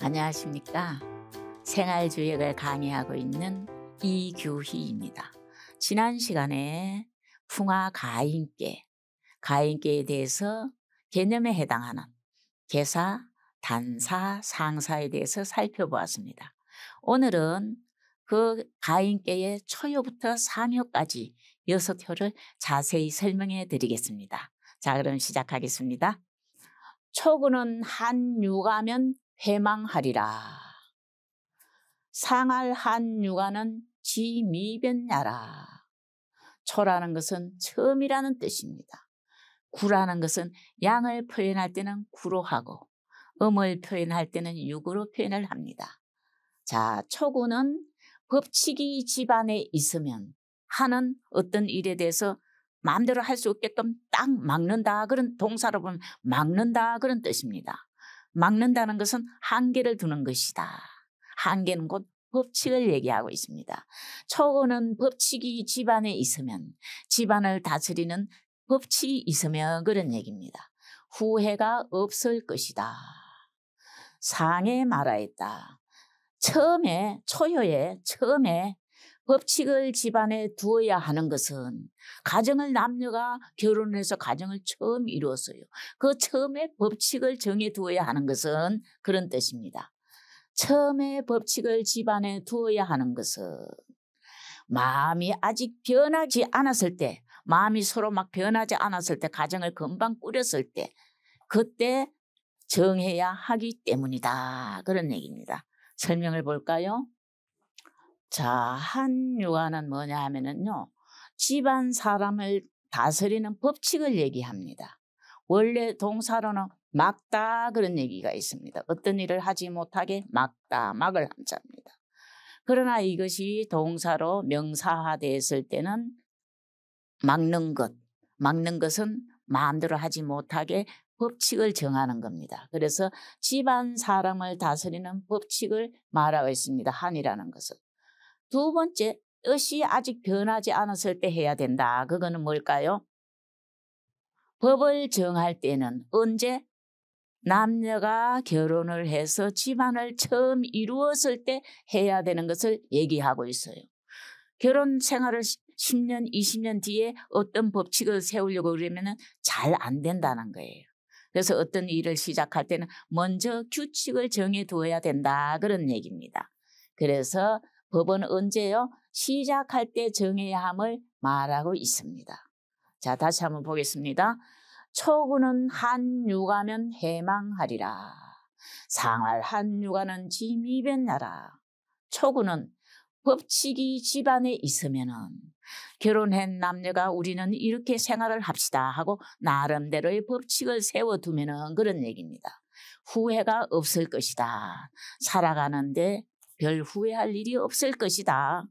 안녕하십니까. 생활주역을 강의하고 있는 이규희입니다. 지난 시간에 풍화 가인께에 대해서 개념에 해당하는 개사, 단사, 상사에 대해서 살펴보았습니다. 오늘은 그 가인께의 초효부터 상효까지 6효를 자세히 설명해 드리겠습니다. 자, 그럼 시작하겠습니다. 초구는 한 유가면 회망하리라. 상할 한 유가는 지미변야라. 초라는 것은 처음이라는 뜻입니다. 구라는 것은 양을 표현할 때는 구로 하고 음을 표현할 때는 육으로 표현을 합니다. 자, 초구는 법칙이 집안에 있으면 하는 어떤 일에 대해서 마음대로 할 수 없게끔 딱 막는다, 그런 동사로 보면 막는다, 그런 뜻입니다. 막는다는 것은 한계를 두는 것이다. 한계는 곧 법칙을 얘기하고 있습니다. 초구는 법칙이 집안에 있으면, 집안을 다스리는 법칙이 있으면 그런 얘기입니다. 후회가 없을 것이다. 상에 말하였다. 처음에, 초효에 처음에 법칙을 집안에 두어야 하는 것은 가정을 남녀가 결혼해서 가정을 처음 이루었어요. 그 처음에 법칙을 정해 두어야 하는 것은 그런 뜻입니다. 처음에 법칙을 집안에 두어야 하는 것은 마음이 아직 변하지 않았을 때, 마음이 서로 막 변하지 않았을 때, 가정을 금방 꾸렸을 때, 그때 정해야 하기 때문이다. 그런 얘기입니다. 설명을 볼까요? 자, 한 유가는 뭐냐 하면은요, 집안 사람을 다스리는 법칙을 얘기합니다. 원래 동사로는 막다, 그런 얘기가 있습니다. 어떤 일을 하지 못하게 막다, 막을 함자입니다. 그러나 이것이 동사로 명사화되었을 때는 막는 것은 마음대로 하지 못하게 법칙을 정하는 겁니다. 그래서 집안 사람을 다스리는 법칙을 말하고 있습니다. 한이라는 것은. 두 번째, 뜻이 아직 변하지 않았을 때 해야 된다. 그거는 뭘까요? 법을 정할 때는 언제? 남녀가 결혼을 해서 집안을 처음 이루었을 때 해야 되는 것을 얘기하고 있어요. 결혼 생활을 10년, 20년 뒤에 어떤 법칙을 세우려고 그러면 잘 안 된다는 거예요. 그래서 어떤 일을 시작할 때는 먼저 규칙을 정해 두어야 된다. 그런 얘기입니다. 그래서 법은 언제요? 시작할 때 정해야 함을 말하고 있습니다. 자, 다시 한번 보겠습니다. 초구는 한 유가면 해망하리라. 상할 한 유가는 지미변야라. 초구는 법칙이 집안에 있으면은 결혼한 남녀가 우리는 이렇게 생활을 합시다 하고 나름대로의 법칙을 세워두면은 그런 얘기입니다. 후회가 없을 것이다. 살아가는데 별 후회할 일이 없을 것이다.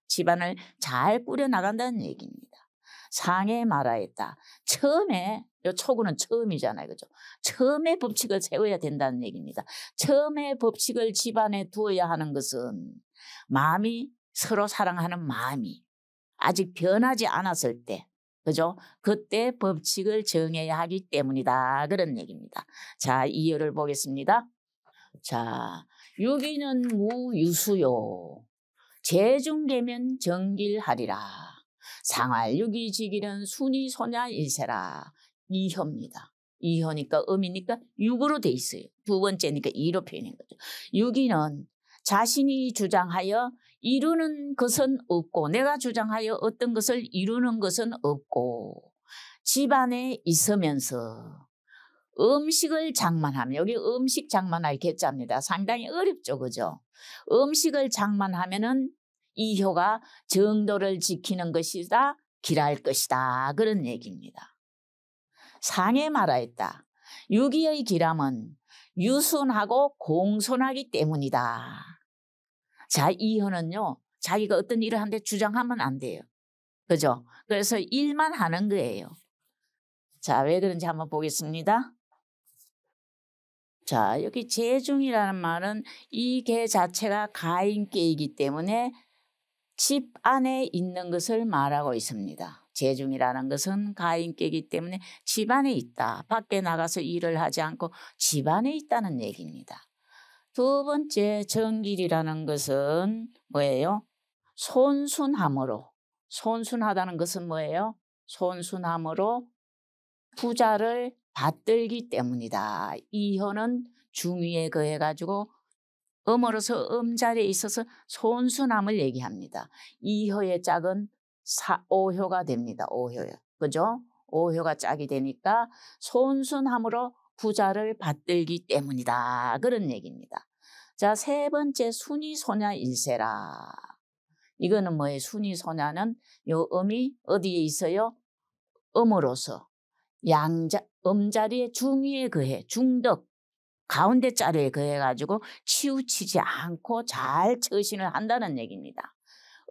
집안을 잘 꾸려나간다는 얘기입니다. 상에 말하였다. 처음에, 요 초구는 처음이잖아요. 그죠? 처음에 법칙을 세워야 된다는 얘기입니다. 처음에 법칙을 집안에 두어야 하는 것은 마음이, 서로 사랑하는 마음이 아직 변하지 않았을 때, 그죠? 그때 법칙을 정해야 하기 때문이다. 그런 얘기입니다. 자, 이유를 보겠습니다. 자, 유기는 무유수요. 재중계면 정길하리라. 상할 유기지기는 순이 소냐일세라. 이효입니다. 이효니까 음이니까 육으로 돼 있어요. 두 번째니까 이로 표현한 거죠. 유기는 자신이 주장하여 이루는 것은 없고, 내가 주장하여 어떤 것을 이루는 것은 없고, 집안에 있으면서 음식을 장만하면, 여기 음식 장만할 개자입니다. 상당히 어렵죠, 그죠? 음식을 장만하면은 이 효가 정도를 지키는 것이다, 길할 것이다, 그런 얘기입니다. 상에 말하였다. 유기의 길함은 유순하고 공손하기 때문이다. 자, 이 효는요, 자기가 어떤 일을 하는데 주장하면 안 돼요. 그죠? 그래서 일만 하는 거예요. 자, 왜 그런지 한번 보겠습니다. 자, 여기 재중이라는 말은 이 개 자체가 가인께이기 때문에 집 안에 있는 것을 말하고 있습니다. 재중이라는 것은 가인께이기 때문에 집 안에 있다. 밖에 나가서 일을 하지 않고 집 안에 있다는 얘기입니다. 두 번째 정길이라는 것은 뭐예요? 손순함으로. 손순하다는 것은 뭐예요? 손순함으로 부자를 받들기 때문이다. 이효는 중위에 거해가지고 음으로서 음자리에 있어서 손순함을 얘기합니다. 이효의 짝은 오효가 됩니다. 오효요. 그죠? 오효가 짝이 되니까 손순함으로 부자를 받들기 때문이다. 그런 얘기입니다. 자, 세 번째 순이소냐 일세라. 이거는 뭐예요? 순이소냐는 요 음이 어디에 있어요? 음으로서 음자리에 중위에 거해 중덕 가운데 자리에 거해가지고 치우치지 않고 잘 처신을 한다는 얘기입니다.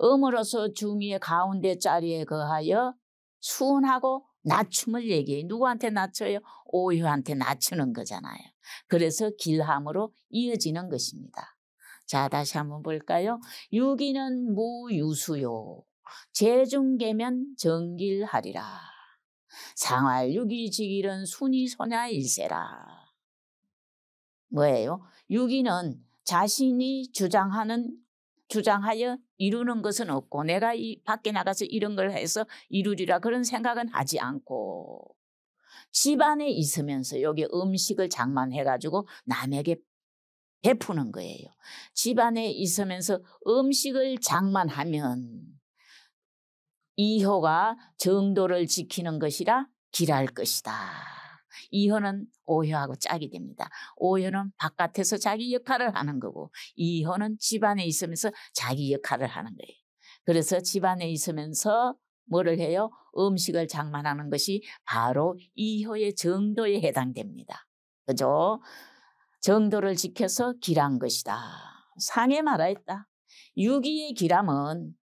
음으로서 중위의 가운데 자리에 거하여 순하고 낮춤을 얘기해. 누구한테 낮춰요? 오효한테 낮추는 거잖아요. 그래서 길함으로 이어지는 것입니다. 자, 다시 한번 볼까요? 유기는 무유수요. 재중계면 정길하리라. 상활유기직일은 순이소냐일세라. 뭐예요? 유기는 자신이 주장하여 이루는 것은 없고 내가 이 밖에 나가서 이런 걸 해서 이루리라 그런 생각은 하지 않고 집안에 있으면서 여기 음식을 장만해가지고 남에게 베푸는 거예요. 집안에 있으면서 음식을 장만하면 이효가 정도를 지키는 것이라 길할 것이다. 이효는 오효하고 짝이 됩니다. 오효는 바깥에서 자기 역할을 하는 거고 이효는 집안에 있으면서 자기 역할을 하는 거예요. 그래서 집안에 있으면서 뭐를 해요? 음식을 장만하는 것이 바로 이효의 정도에 해당됩니다. 그죠? 정도를 지켜서 길한 것이다. 상에 말하였다. 유기의 길함은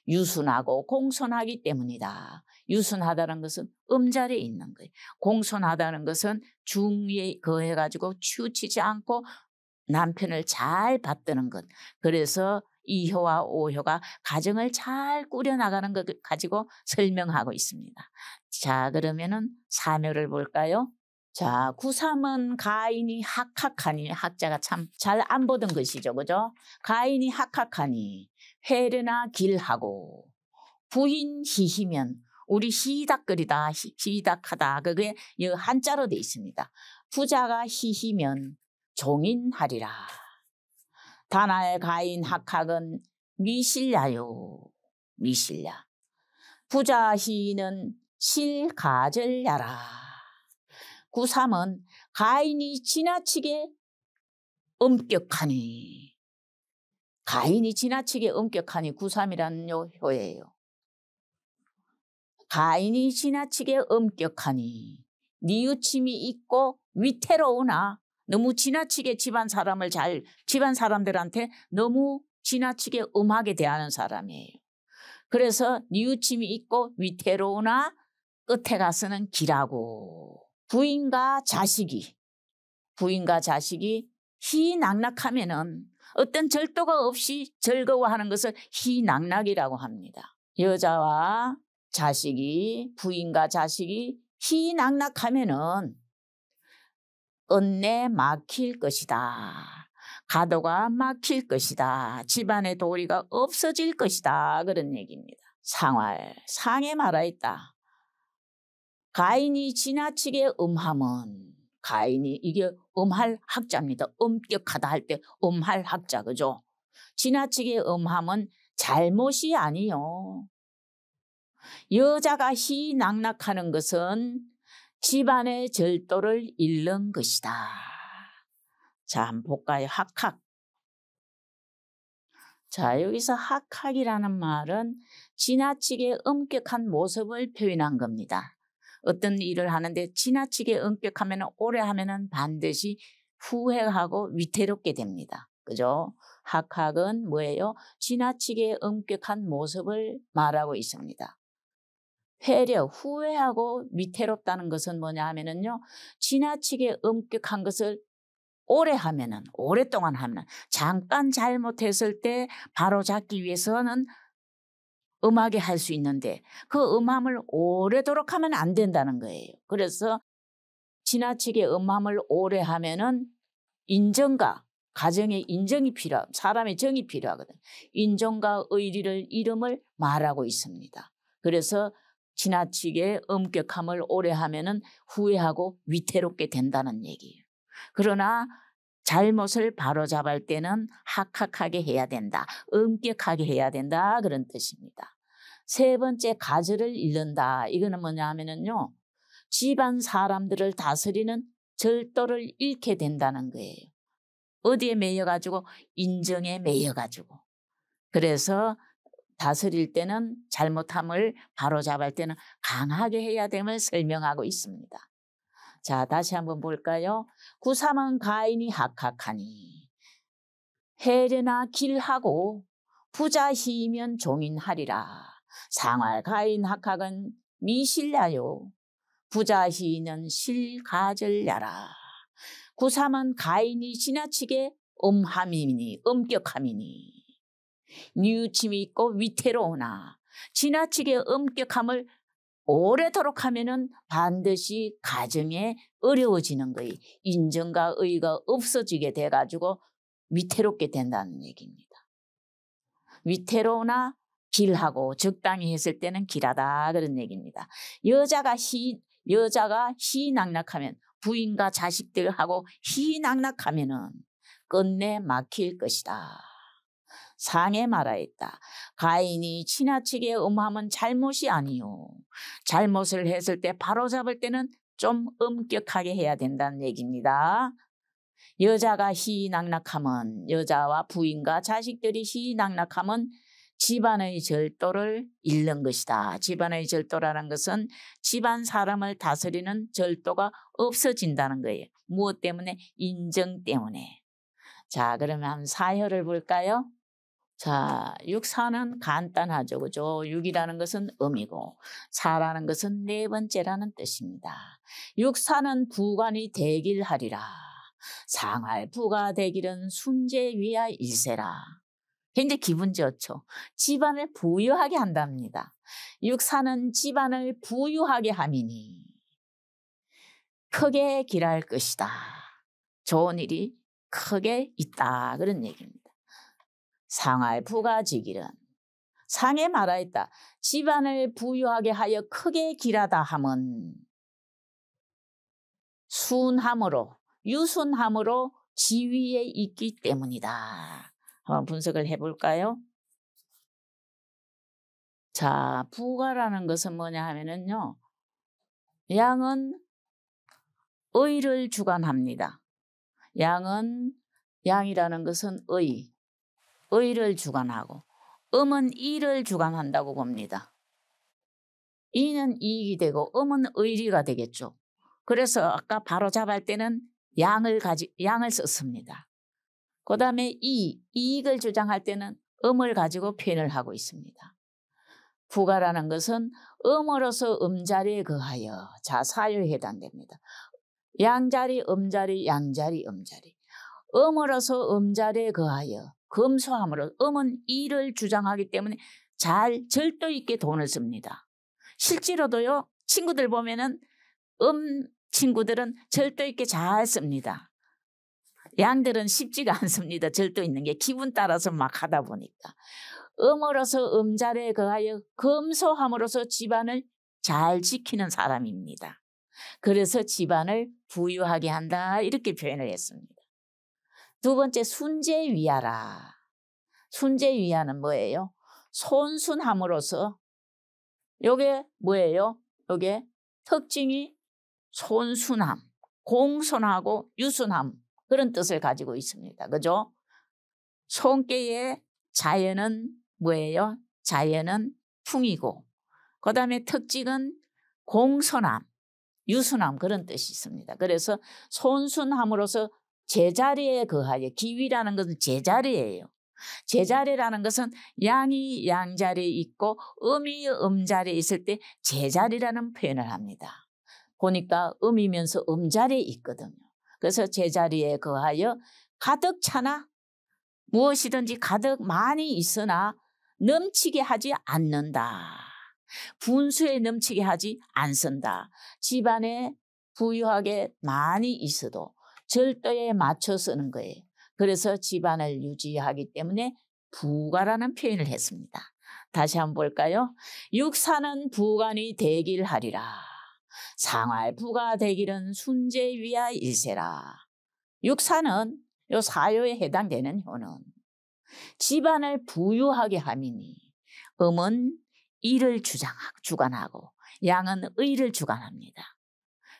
유순하고 공손하기 때문이다. 유순하다는 것은 음자리에 있는 거예요. 공손하다는 것은 중위에 거해가지고 치우치지 않고 남편을 잘 받드는 것. 그래서 이효와 오효가 가정을 잘 꾸려나가는 것 가지고 설명하고 있습니다. 자, 그러면은 사묘를 볼까요? 자, 구삼은 가인이 학학하니, 학자가 참 잘 안 보던 것이죠. 그죠? 가인이 학학하니 회르나 길하고 부인 희희면 우리 희닥거리다 희닥하다 그게 한자로 돼 있습니다. 부자가 희희면 종인하리라. 다나의 가인 학학은 미실야요. 미실야. 부자 희는 실가절야라. 구삼은 가인이 지나치게 엄격하니. 가인이 지나치게 엄격하니 구삼이라는 효예요. 가인이 지나치게 엄격하니 뉘우침이 있고 위태로우나 너무 지나치게 집안 사람들한테 너무 지나치게 엄하게 대하는 사람이에요. 그래서 뉘우침이 있고 위태로우나 끝에 가서는 길하고 부인과 자식이 희낙낙하면은 어떤 절도가 없이 즐거워하는 것을 희낙낙이라고 합니다. 여자와 부인과 자식이 희낙낙하면은 은내 막힐 것이다. 가도가 막힐 것이다. 집안의 도리가 없어질 것이다. 그런 얘기입니다. 상에 말하였다. 가인이 지나치게 음함은 가인이 이게 음할 학자입니다. 엄격하다 할 때 음할 학자 그죠? 지나치게 음함은 잘못이 아니요. 여자가 희낙낙하는 것은 집안의 절도를 잃는 것이다. 자, 한번 볼까요? 학학. 자, 여기서 학학이라는 말은 지나치게 엄격한 모습을 표현한 겁니다. 어떤 일을 하는데 지나치게 엄격하면 오래 하면은 반드시 후회하고 위태롭게 됩니다. 그죠? 학학은 뭐예요? 지나치게 엄격한 모습을 말하고 있습니다. 후회하고 위태롭다는 것은 뭐냐 하면은요, 지나치게 엄격한 것을 오랫동안 하면, 잠깐 잘못했을 때 바로 잡기 위해서는 음하게 할 수 있는데 그 음함을 오래도록 하면 안 된다는 거예요. 그래서 지나치게 음함을 오래 하면은 인정과 가정에 인정이 사람의 정이 필요하거든. 인정과 의리를 이름을 말하고 있습니다. 그래서 지나치게 엄격함을 오래 하면은 후회하고 위태롭게 된다는 얘기예요. 그러나 잘못을 바로잡을 때는 학학하게 해야 된다. 엄격하게 해야 된다. 그런 뜻입니다. 세 번째, 가절을 잃는다. 이거는 뭐냐 하면은요, 집안 사람들을 다스리는 절도를 잃게 된다는 거예요. 어디에 매여가지고? 인정에 매여가지고. 그래서 다스릴 때는, 잘못함을 바로잡을 때는 강하게 해야 됨을 설명하고 있습니다. 자, 다시 한번 볼까요? 구삼은 가인이 학학하니 해려나 길하고 부자희면 종인하리라. 상활 가인 학학은 미실야요 부자희는 실가절야라. 구삼은 가인이 지나치게 엄함이니 엄격함이니 뉘우침이 있고 위태로우나 지나치게 엄격함을 오래도록 하면은 반드시 가정에 어려워지는 거예요. 인정과 의의가 없어지게 돼가지고 위태롭게 된다는 얘기입니다. 위태로우나 길하고 적당히 했을 때는 길하다 그런 얘기입니다. 여자가 희낙낙하면 부인과 자식들하고 희낙낙하면은 끝내 막힐 것이다. 상에 말하였다. 가인이 지나치게 엄함은 잘못이 아니요. 잘못을 했을 때 바로잡을 때는 좀 엄격하게 해야 된다는 얘기입니다. 여자가 희낙낙하면, 여자와 부인과 자식들이 희낙낙하면 집안의 절도를 잃는 것이다. 집안의 절도라는 것은 집안 사람을 다스리는 절도가 없어진다는 거예요. 무엇 때문에? 인정 때문에. 자, 그러면 사혈을 볼까요? 자, 육사는 간단하죠. 그죠? 육이라는 것은 음이고 사라는 것은 네 번째라는 뜻입니다. 육사는 부관이 되길하리라. 상할 부가 되기는 순재 위하 일세라. 굉장히 기분 좋죠. 집안을 부유하게 한답니다. 육사는 집안을 부유하게 함이니 크게 길할 것이다. 좋은 일이 크게 있다. 그런 얘기입니다. 상할 부가 지기는 상에 말하였다. 집안을 부유하게 하여 크게 길하다 함은 순함으로 유순함으로 지위에 있기 때문이다. 한번 분석을 해볼까요? 자, 부가라는 것은 뭐냐 하면은요, 양은 의를 주관합니다. 양이라는 것은 의를 주관하고 음은 이를 주관한다고 봅니다. 이는 이익이 되고 음은 의리가 되겠죠. 그래서 아까 바로잡을 때는 양을 썼습니다. 그 다음에 이익을 주장할 때는 음을 가지고 표현을 하고 있습니다. 부가라는 것은 음으로서 음자리에 거하여, 자, 사유에 해당됩니다. 양자리, 음자리, 양자리, 음자리. 음으로서 음자리에 거하여 검소함으로, 음은 이를 주장하기 때문에 잘 절도 있게 돈을 씁니다. 실제로도요, 친구들 보면은 친구들은 절도 있게 잘 씁니다. 양들은 쉽지가 않습니다. 절도 있는 게 기분 따라서 막 하다 보니까. 음으로서 음자리에 거하여 검소함으로써 집안을 잘 지키는 사람입니다. 그래서 집안을 부유하게 한다 이렇게 표현을 했습니다. 두 번째, 순재위하라. 순재위하는 뭐예요? 손순함으로써, 요게 뭐예요? 요게 특징이 손순함, 공손하고 유순함 그런 뜻을 가지고 있습니다. 그죠? 손께의 자연은 뭐예요? 자연은 풍이고 그 다음에 특징은 공손함, 유순함 그런 뜻이 있습니다. 그래서 손순함으로써 제자리에 거하여, 기위라는 것은 제자리예요. 제자리라는 것은 양이 양자리에 있고 음이 음자리에 있을 때 제자리라는 표현을 합니다. 보니까 음이면서 음자리에 있거든요. 그래서 제자리에 거하여 가득 차나 무엇이든지 가득 많이 있으나 넘치게 하지 않는다. 분수에 넘치게 하지 않습니다. 집안에 부유하게 많이 있어도 절도에 맞춰 쓰는 거예요. 그래서 집안을 유지하기 때문에 부가라는 표현을 했습니다. 다시 한번 볼까요? 육사는 부관이 되길 하리라. 상활 부가 되기는 순재위야 일세라. 육사는 요 사요에 해당되는 효는 집안을 부유하게 함이니 음은 일을 주관하고 양은 의를 주관합니다.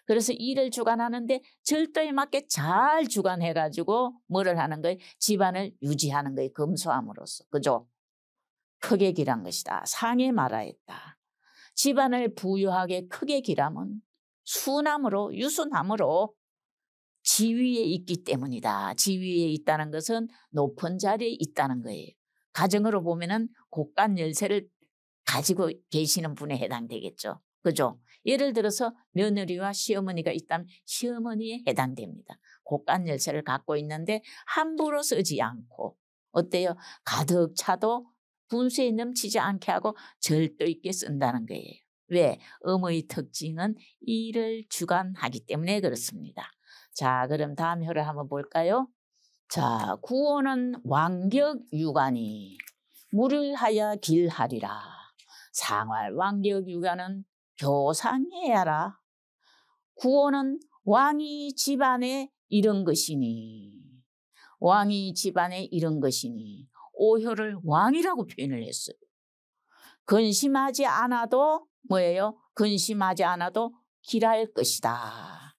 그래서 일을 주관하는데 절도에 맞게 잘 주관해가지고 뭐를 하는 거예요? 집안을 유지하는 거예요. 검소함으로써. 그죠? 크게 길한 것이다. 상에 말하였다. 집안을 부유하게 크게 길함은 순함으로 유순함으로 지위에 있기 때문이다. 지위에 있다는 것은 높은 자리에 있다는 거예요. 가정으로 보면은 곡간 열쇠를 가지고 계시는 분에 해당되겠죠. 그죠? 예를 들어서 며느리와 시어머니가 있다면 시어머니에 해당됩니다. 곡간 열쇠를 갖고 있는데 함부로 쓰지 않고 어때요? 가득 차도 분수에 넘치지 않게 하고 절도 있게 쓴다는 거예요. 왜? 음의 특징은 일을 주관하기 때문에 그렇습니다. 자, 그럼 다음 효를 한번 볼까요? 자, 구호는 왕격유관이 물을 하여 길하리라. 상활 왕격유관은 교상해야라. 구호는 왕이 집안에 이런 것이니 왕이 집안에 이런 것이니 오효를 왕이라고 표현을 했어요. 근심하지 않아도 뭐예요? 근심하지 않아도 길할 것이다.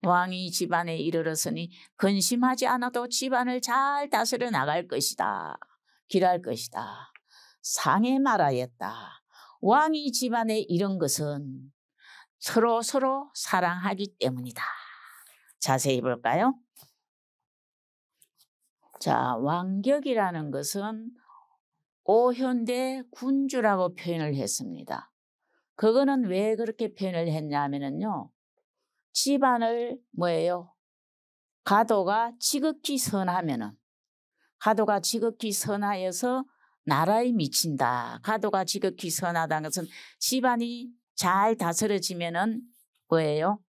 왕이 집안에 이르렀으니 근심하지 않아도 집안을 잘 다스려 나갈 것이다. 길할 것이다. 상에 말하였다. 왕이 집안에 이런 것은 서로 사랑하기 때문이다. 자세히 볼까요? 자, 왕격이라는 것은 오현대 군주라고 표현을 했습니다. 그거는 왜 그렇게 표현을 했냐면요. 집안을 뭐예요? 가도가 지극히 선하면은 가도가 지극히 선하여서 나라에 미친다. 가도가 지극히 선하다는 것은 집안이 잘 다스려지면은 뭐예요?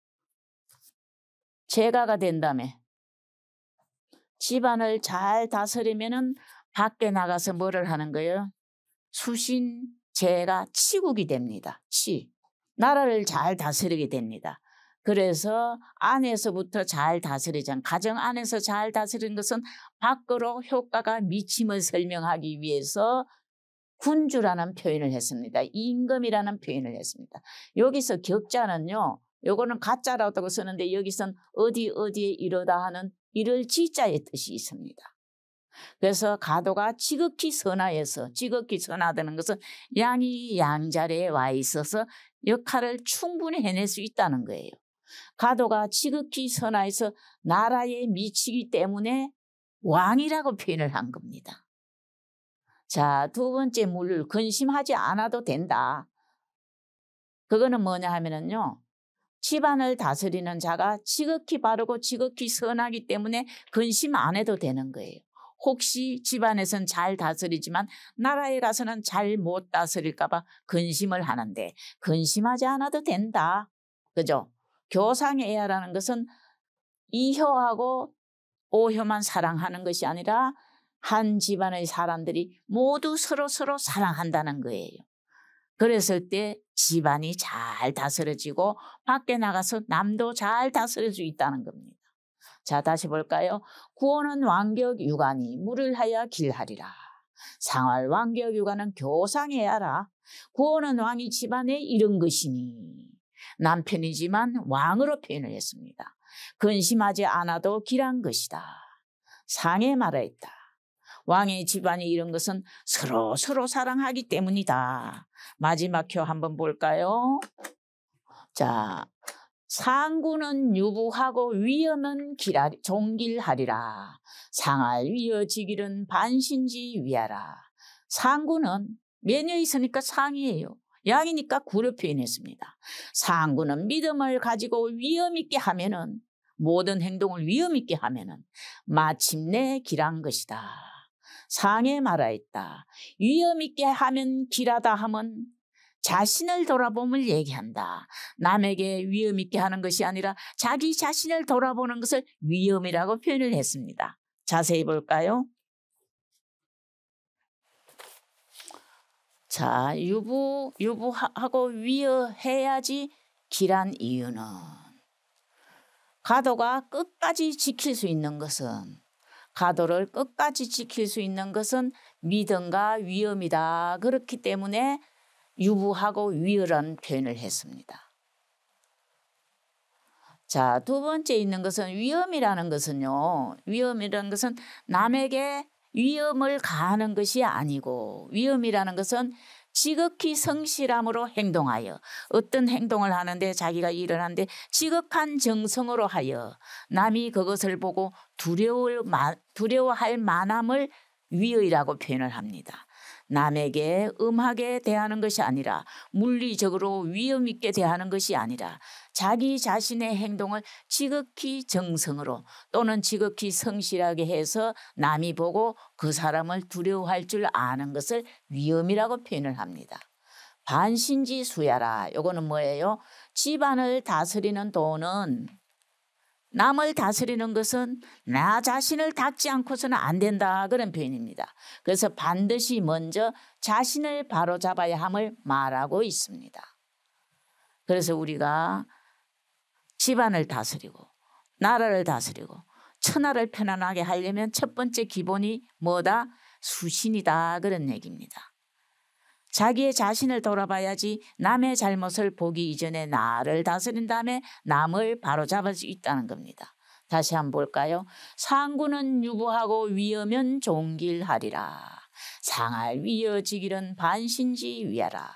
제가가 된다며. 집안을 잘 다스리면은 밖에 나가서 뭐를 하는 거예요? 수신 제가 치국이 됩니다. 나라를 잘 다스리게 됩니다. 그래서 안에서부터 잘 다스리자. 가정 안에서 잘 다스리는 것은 밖으로 효과가 미침을 설명하기 위해서 군주라는 표현을 했습니다. 임금이라는 표현을 했습니다. 여기서 격자는요. 요거는 가짜라고 쓰는데 여기선 어디에 이러다 하는 이를 지자의 뜻이 있습니다. 그래서 가도가 지극히 선하여서 지극히 선하다는 것은 양이 양자리에 와 있어서 역할을 충분히 해낼 수 있다는 거예요. 가도가 지극히 선하여서 나라에 미치기 때문에 왕이라고 표현을 한 겁니다. 자, 두 번째 물 근심하지 않아도 된다. 그거는 뭐냐 하면은요. 집안을 다스리는 자가 지극히 바르고 지극히 선하기 때문에 근심 안 해도 되는 거예요. 혹시 집안에서는 잘 다스리지만 나라에 가서는 잘 못 다스릴까 봐 근심을 하는데 근심하지 않아도 된다. 그죠? 교상해야라는 것은 이효하고 오효만 사랑하는 것이 아니라 한 집안의 사람들이 모두 서로 사랑한다는 거예요. 그랬을 때 집안이 잘 다스려지고 밖에 나가서 남도 잘 다스릴 수 있다는 겁니다. 자, 다시 볼까요? 구호는 왕격유관이 물을 하여 길하리라. 상활 왕격유관은 교상해야라. 구호는 왕이 집안에 이른 것이니 남편이지만 왕으로 표현을 했습니다. 근심하지 않아도 길한 것이다. 상에 말하였다. 왕의 집안이 이런 것은 서로 사랑하기 때문이다. 마지막 표 한번 볼까요? 자, 상구는 유부하고 위엄은 종길하리라. 상할 위어지길은 반신지 위하라. 상구는 매녀 있으니까 상이에요. 양이니까 구를 표현했습니다. 상구는 믿음을 가지고 위엄 있게 하면은 모든 행동을 위엄 있게 하면은 마침내 길한 것이다. 상에 말하였다. 위엄 있게 하면 길하다 하면 자신을 돌아봄을 얘기한다. 남에게 위험 있게 하는 것이 아니라 자기 자신을 돌아보는 것을 위험이라고 표현을 했습니다. 자세히 볼까요? 자, 유부하고 위어해야지 길한 이유는 가도가 끝까지 지킬 수 있는 것은 가도를 끝까지 지킬 수 있는 것은 믿음과 위엄이다. 그렇기 때문에 유부하고 위어라는 표현을 했습니다. 자, 두 번째 있는 것은 위엄이라는 것은요. 위엄이라는 것은 남에게 위험을 가하는 것이 아니고 위엄이라는 것은 지극히 성실함으로 행동하여 어떤 행동을 하는데 자기가 일을 하는데 지극한 정성으로 하여 남이 그것을 보고 두려워할 만함을 위의라고 표현을 합니다. 남에게 음하게 대하는 것이 아니라 물리적으로 위험 있게 대하는 것이 아니라 자기 자신의 행동을 지극히 정성으로 또는 지극히 성실하게 해서 남이 보고 그 사람을 두려워할 줄 아는 것을 위엄이라고 표현을 합니다. 반신지수야라. 요거는 뭐예요? 집안을 다스리는 도는 남을 다스리는 것은 나 자신을 닦지 않고서는 안 된다. 그런 표현입니다. 그래서 반드시 먼저 자신을 바로잡아야 함을 말하고 있습니다. 그래서 우리가 집안을 다스리고 나라를 다스리고 천하를 편안하게 하려면 첫 번째 기본이 뭐다? 수신이다. 그런 얘기입니다. 자기의 자신을 돌아봐야지 남의 잘못을 보기 이전에 나를 다스린 다음에 남을 바로잡을 수 있다는 겁니다. 다시 한번 볼까요? 상구는 유부하고 위하면 종길하리라. 상할 위어지기는 반신지 위하라.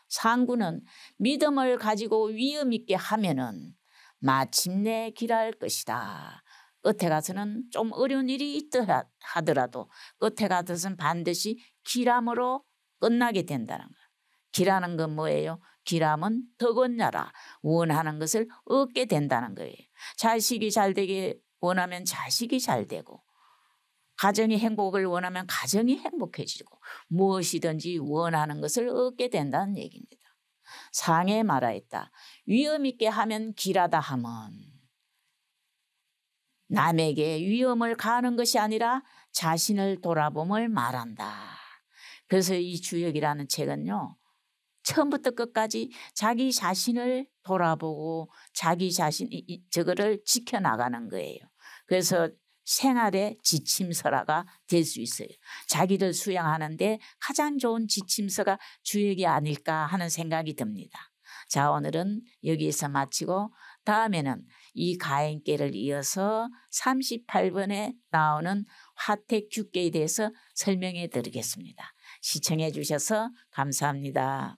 상구는 믿음을 가지고 위험 있게 하면은 마침내 길할 것이다. 끝에 가서는 좀 어려운 일이 있다 하더라도 끝에 가서는 반드시 길함으로 끝나게 된다는 거예요. 길하는 건 뭐예요? 길함은 덕언야라. 원하는 것을 얻게 된다는 거예요. 자식이 잘 되게 원하면 자식이 잘 되고 가정이 행복을 원하면 가정이 행복해지고 무엇이든지 원하는 것을 얻게 된다는 얘기입니다. 상에 말하였다. 위험 있게 하면 길하다 하면 남에게 위험을 가하는 것이 아니라 자신을 돌아봄을 말한다. 그래서 이 주역이라는 책은요. 처음부터 끝까지 자기 자신을 돌아보고 자기 자신 저거를 지켜나가는 거예요. 그래서 생활의 지침서라가 될 수 있어요. 자기를 수양하는데 가장 좋은 지침서가 주역이 아닐까 하는 생각이 듭니다. 자, 오늘은 여기에서 마치고 다음에는 이 가행계를 이어서 38번에 나오는 화택규계에 대해서 설명해 드리겠습니다. 시청해 주셔서 감사합니다.